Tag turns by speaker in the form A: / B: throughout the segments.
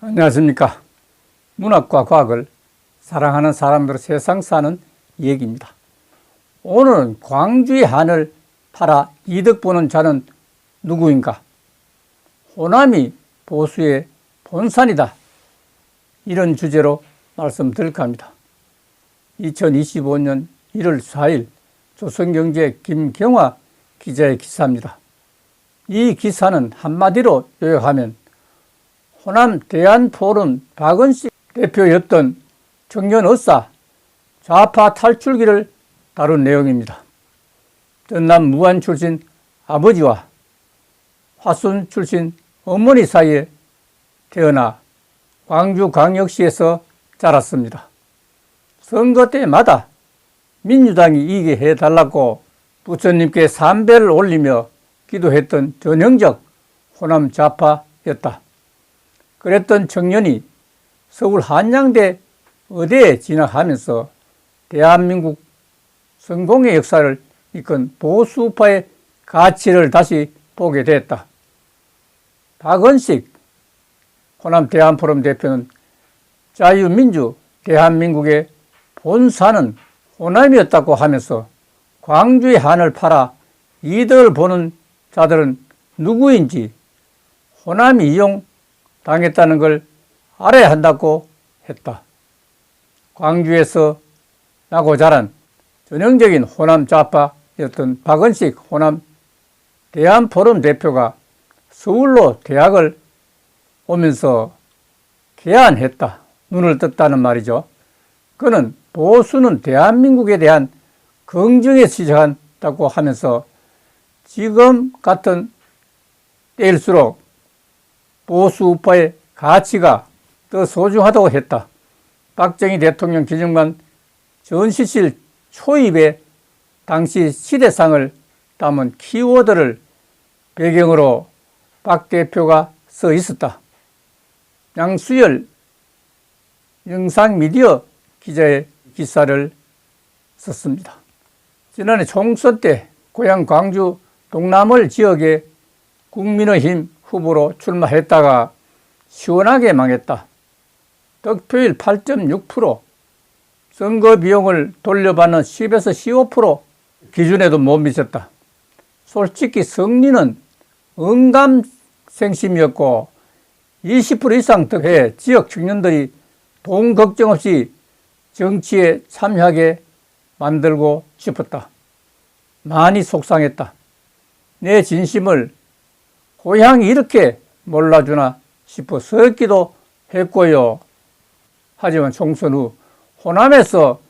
A: 안녕하십니까. 문학과 과학을 사랑하는 사람들의 세상 사는 얘기입니다. 오늘은 광주의 한을 팔아 이득 보는 자는 누구인가? 호남이 보수의 본산이다. 이런 주제로 말씀드릴까 합니다. 2025년 1월 4일 조선경제 김경화 기자의 기사입니다. 이 기사는 한마디로 요약하면 호남 대한포럼 박은식 대표였던 청년 의사 좌파 탈출기를 다룬 내용입니다. 전남 무안 출신 아버지와 화순 출신 어머니 사이에 태어나 광주광역시에서 자랐습니다. 선거 때마다 민주당이 이기게 해달라고 부처님께 삼배를 올리며 기도했던 전형적 호남 좌파였다. 그랬던 청년이 서울 한양대 의대에 진학하면서 대한민국 성공의 역사를 이끈 보수파의 가치를 다시 보게 됐다. 박은식 호남 대한포럼 대표는 자유민주 대한민국의 본산은 호남이었다고 하면서 광주의 한을 팔아 이득을 보는 자들은 누구인지 호남이 이용당했다는 걸 알아야 한다고 했다. 광주에서 나고 자란 전형적인 호남 좌파였던 박은식 호남 대한포럼 대표가 서울로 대학을 오면서 개안했다. 눈을 떴다는 말이죠. 그는 보수는 대한민국에 대한 긍정에 시작한다고 하면서 지금 같은 때일수록 보수 우파의 가치가 더 소중하다고 했다. 박정희 대통령 기념관 전시실 초입에 당시 시대상을 담은 키워드를 배경으로 박 대표가 써 있었다. 양수열 영상미디어 기자의 기사를 썼습니다. 지난해 총선 때 고향 광주 동남을 지역에 국민의힘 후보로 출마했다가 시원하게 망했다. 득표율 8.6%, 선거 비용을 돌려받는 10에서 15% 기준에도 못 미쳤다. 솔직히 승리는 언감생심이었고 20% 이상 득해 지역 청년들이 돈 걱정 없이 정치에 참여하게 만들고 싶었다. 많이 속상했다. 내 진심을 고향이 이렇게 몰라주나 싶어 서럽기도 했고요. 하지만 총선 후 호남에서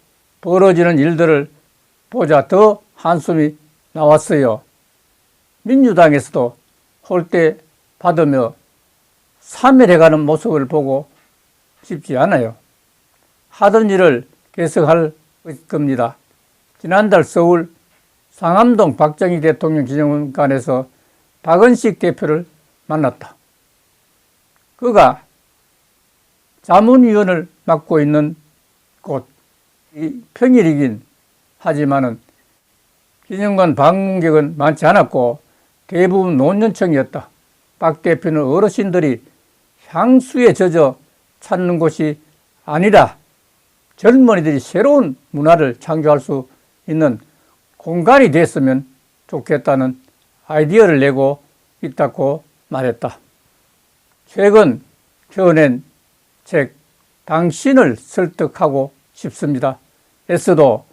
A: 벌어지는 일들을 보자 더 한숨이 나왔어요. 민주당에서도 홀대 받으며 사멸해가는 모습을 보고 싶지 않아요. 하던 일을 계속할 겁니다. 지난달 서울 상암동 박정희 대통령 기념관에서 박은식 대표를 만났다. 그가 자문위원을 맡고 있는 곳, 평일이긴 하지만은 기념관 방문객은 많지 않았고 대부분 노년층이었다. 박 대표는 어르신들이 향수에 젖어 찾는 곳이 아니라 젊은이들이 새로운 문화를 창조할 수 있는 공간이 됐으면 좋겠다는 아이디어를 내고 있다고 말했다. 최근 펴낸 책 당신을 설득하고 싶습니다. 에서도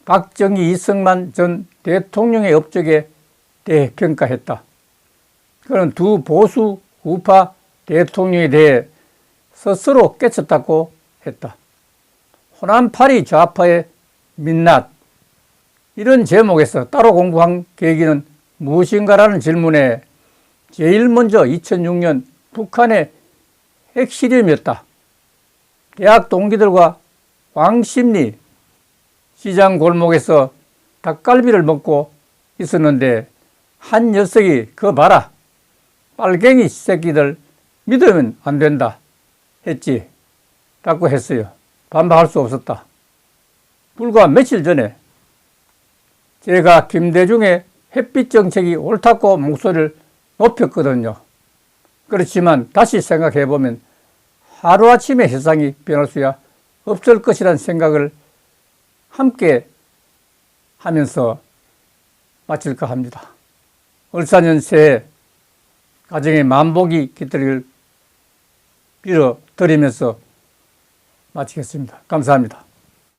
A: 박정희 이승만 전 대통령의 업적에 대해 평가했다. 그는 두 보수 우파 대통령에 대해 스스로 깨쳤다고 했다. 호남파리 좌파의 민낯, 이런 제목에서 따로 공부한 계기는 무엇인가라는 질문에 제일 먼저 2006년 북한의 핵실험이었다. 대학 동기들과 왕십리 시장 골목에서 닭갈비를 먹고 있었는데 한 녀석이 그거 봐라, 빨갱이 새끼들 믿으면 안 된다 했지. 라고 했어요. 반박할 수 없었다. 불과 며칠 전에 제가 김대중의 햇빛 정책이 옳다고 목소리를 높였거든요. 그렇지만 다시 생각해보면 하루아침에 세상이 변할 수야 없을 것이라는 생각을 함께 하면서 마칠까 합니다. 을사년새에 가정의 만복이 깃들기를 빌어드리면서 마치겠습니다. 감사합니다.